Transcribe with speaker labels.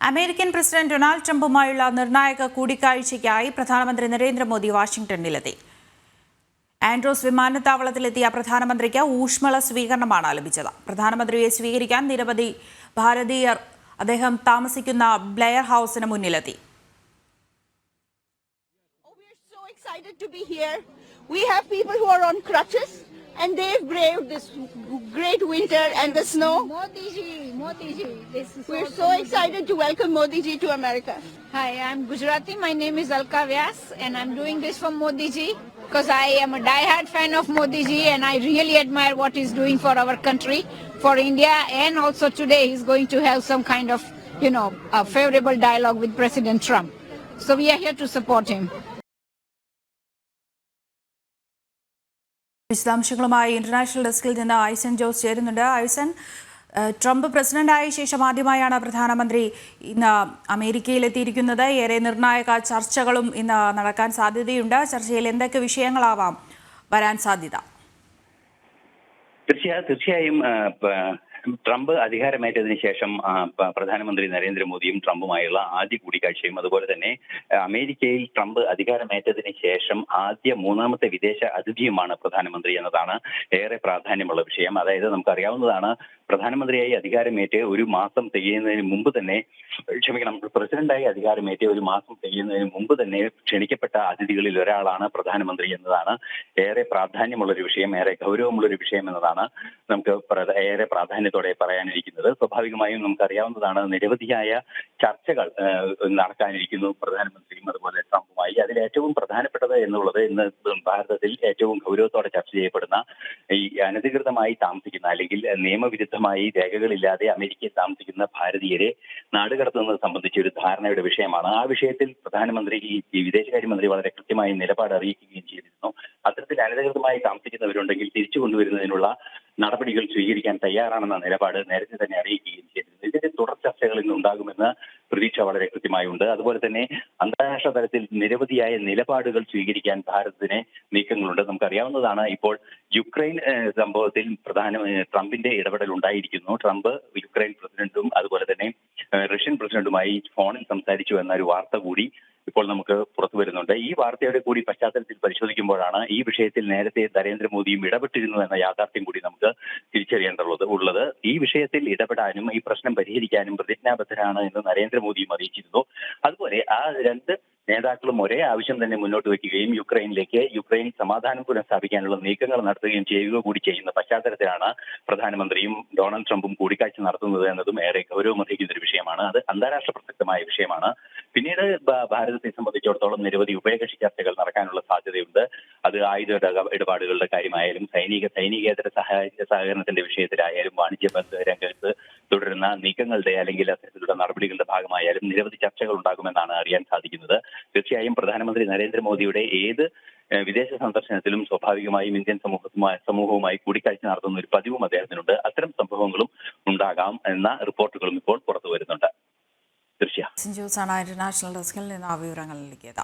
Speaker 1: American president Donald ട്രംപുമായുള്ള നിർണായക കൂടിക്കാഴ്ചയ്ക്കായി പ്രധാനമന്ത്രി നരേന്ദ്രമോദി വാഷിംഗ്ടണിലെത്തി. ആൻഡ്രോസ് വിമാനത്താവളത്തിലെത്തിയ പ്രധാനമന്ത്രിക്ക് ഊഷ്മള സ്വീകരണമാണ് ലഭിച്ചത്. പ്രധാനമന്ത്രിയെ സ്വീകരിക്കാൻ നിരവധി ഭാരതീയർ അദ്ദേഹം താമസിക്കുന്ന ബ്ലെയർ ഹൗസിന് മുന്നിലെത്തി.
Speaker 2: We have people who are on crutches and they've braved this great winter and the snow.
Speaker 3: Modi ji,
Speaker 2: We're so excited to welcome Modi ji to America.
Speaker 3: Hi, I'm Gujarati. My name is Alka Vyas and I'm doing this for Modi ji because I am a die-hard fan of Modi ji and I really admire what he's doing for our country, for India, and also today he's going to have some kind of, a favorable dialogue with President Trump. So we are here to support him.
Speaker 1: വിശദാംശങ്ങളുമായി international ഡെസ്കിൽ നിന്ന് ഐസൻ ജോസ് ചേരുന്നുണ്ട്. ഐസൻ, Trump പ്രസിഡന്റായ ശേഷം ആദ്യമായാണ് പ്രധാനമന്ത്രി ഇന്ന് അമേരിക്കയിലെത്തിയിരിക്കുന്നത്. ഏറെ നിർണായക ചർച്ചകളും ഇന്ന് നടക്കാൻ സാധ്യതയുണ്ട്. ചർച്ചയിൽ എന്തൊക്കെ വിഷയങ്ങളാവാം വരാൻ സാധ്യത?
Speaker 4: തീർച്ചയായും ട്രംപ് അധികാരമേറ്റതിനു ശേഷം പ്രധാനമന്ത്രി നരേന്ദ്രമോദിയും ട്രംപുമായുള്ള ആദ്യ കൂടിക്കാഴ്ചയും, അതുപോലെ തന്നെ അമേരിക്കയിൽ ട്രംപ് അധികാരമേറ്റതിന് ശേഷം ആദ്യ മൂന്നാമത്തെ വിദേശ അതിഥിയുമാണ് പ്രധാനമന്ത്രി എന്നതാണ് ഏറെ പ്രാധാന്യമുള്ള വിഷയം. അതായത് നമുക്കറിയാവുന്നതാണ്, പ്രധാനമന്ത്രിയായി അധികാരമേറ്റ് ഒരു മാസം തികയുന്നതിന് മുമ്പ് തന്നെ പ്രസിഡന്റായി അധികാരമേറ്റ് ഒരു മാസം തികയുന്നതിന് മുമ്പ് തന്നെ ക്ഷണിക്കപ്പെട്ട അതിഥികളിൽ ഒരാളാണ് പ്രധാനമന്ത്രി എന്നതാണ് ഏറെ പ്രാധാന്യമുള്ളൊരു വിഷയം, ഏറെ ഗൗരവമുള്ളൊരു വിഷയം എന്നതാണ് നമുക്ക് ഏറെ പ്രാധാന്യത്തോടെ പറയാനിരിക്കുന്നത്. സ്വാഭാവികമായും നമുക്കറിയാവുന്നതാണ്, നിരവധിയായ ചർച്ചകൾ നടക്കാനിരിക്കുന്നു പ്രധാനമന്ത്രിയും അതുപോലെ ട്രംപുമായി. അതിൽ ഏറ്റവും പ്രധാനപ്പെട്ടത് എന്നുള്ളത് ഇന്ന് ഭാരതത്തിൽ ഏറ്റവും ഗൗരവത്തോടെ ചർച്ച ചെയ്യപ്പെടുന്ന ഈ അനധികൃതമായി താമസിക്കുന്ന അല്ലെങ്കിൽ നിയമവിരുദ്ധമായി രേഖകളില്ലാതെ അമേരിക്കയിൽ താമസിക്കുന്ന ഭാരതീയരെ നാടുകടത്തുന്നത് സംബന്ധിച്ച ഒരു ധാരണയുടെ വിഷയമാണ്. ആ വിഷയത്തിൽ പ്രധാനമന്ത്രി ഈ വിദേശകാര്യമന്ത്രി വളരെ കൃത്യമായി നിലപാട് അറിയിക്കുകയും ചെയ്തിരുന്നു. അത്തരത്തിൽ അനധികൃതമായി താമസിക്കുന്നവരുണ്ടെങ്കിൽ തിരിച്ചു കൊണ്ടുവരുന്നതിനുള്ള നടപടികൾ സ്വീകരിക്കാൻ തയ്യാറാണെന്ന നിലപാട് നേരത്തെ തന്നെ അറിയിക്കുകയും ചെയ്തിരുന്നു. ഇതിന്റെ തുടർ ചർച്ചകൾ ഇന്ന് ഉണ്ടാകുമെന്ന് പ്രതീക്ഷ വളരെ കൃത്യമായുണ്ട്. അതുപോലെ തന്നെ അന്താരാഷ്ട്ര തലത്തിൽ നിരവധിയായ നിലപാടുകൾ സ്വീകരിക്കാൻ ഭാരതത്തിന് നീക്കങ്ങളുണ്ട്. നമുക്കറിയാവുന്നതാണ്, ഇപ്പോൾ യുക്രൈൻ സംഭവത്തിൽ ട്രംപിന്റെ ഇടപെടൽ ഉണ്ടായിരിക്കുന്നു. ട്രംപ് യുക്രൈൻ പ്രസിഡന്റും അതുപോലെ തന്നെ റഷ്യൻ പ്രസിഡന്റുമായി ഫോണിൽ സംസാരിച്ചു എന്നൊരു വാർത്ത കൂടി ഇപ്പോൾ നമുക്ക് പുറത്തു വരുന്നുണ്ട്. ഈ വാർത്തയുടെ കൂടി പശ്ചാത്തലത്തിൽ പരിശോധിക്കുമ്പോഴാണ് ഈ വിഷയത്തിൽ നേരത്തെ നരേന്ദ്രമോദിയും ഇടപെട്ടിരുന്നു എന്ന യാഥാർത്ഥ്യം കൂടി നമുക്ക് തിരിച്ചറിയേണ്ടതുള്ളത്. ഈ വിഷയത്തിൽ ഇടപെടാനും ഈ പ്രശ്നം പരിഹരിക്കാനും പ്രതിജ്ഞാബദ്ധരാണ് എന്ന് നരേന്ദ്രമോദിയും അറിയിച്ചിരുന്നു. അതുപോലെ ആ രണ്ട് നേതാക്കളും ഒരേ ആവശ്യം തന്നെ മുന്നോട്ട് വയ്ക്കുകയും യുക്രൈൻ സമാധാനം പുനഃസ്ഥാപിക്കാനുള്ള നീക്കങ്ങൾ നടത്തുകയും ചെയ്യുക കൂടി ചെയ്യുന്ന പശ്ചാത്തലത്തിലാണ് പ്രധാനമന്ത്രിയും ഡൊണാൾഡ് ട്രംപും കൂടിക്കാഴ്ച നടത്തുന്നത് എന്നതും ഏറെ ഗൗരവമർഹിക്കുന്ന ഒരു വിഷയമാണ്. അത് അന്താരാഷ്ട്ര പ്രസക്തമായ വിഷയമാണ്. പിന്നീട് ഭാരതത്തെ സംബന്ധിച്ചിടത്തോളം നിരവധി ഉഭയകക്ഷി ചർച്ചകൾ നടക്കാനുള്ള സാധ്യതയുണ്ട്. അത് ആയുധ ഇടപാടുകളുടെ കാര്യമായാലും സൈനികേതര സഹകരണത്തിന്റെ വിഷയത്തിലായാലും വാണിജ്യ രംഗത്ത് തുടരുന്ന നീക്കങ്ങളുടെ അല്ലെങ്കിൽ അത്തരത്തിലുള്ള നടപടികളുടെ ഭാഗമായാലും നിരവധി ചർച്ചകൾ ഉണ്ടാകുമെന്നാണ് അറിയാൻ സാധിക്കുന്നത്. തീർച്ചയായും പ്രധാനമന്ത്രി നരേന്ദ്രമോദിയുടെ ഏത് വിദേശ സന്ദർശനത്തിലും സ്വാഭാവികമായും ഇന്ത്യൻ സമൂഹവുമായി കൂടിക്കാഴ്ച നടത്തുന്ന ഒരു പതിവും അദ്ദേഹത്തിനുണ്ട്. അത്തരം സംഭവങ്ങളും ഉണ്ടാകാം എന്ന റിപ്പോർട്ടുകളും ഇപ്പോൾ പുറത്തു വരുന്നുണ്ട്.
Speaker 1: ഇന്റർനാഷണൽ ഡെസ്കിൽ നിന്ന് ആ വിവരങ്ങൾ നൽകിയത്.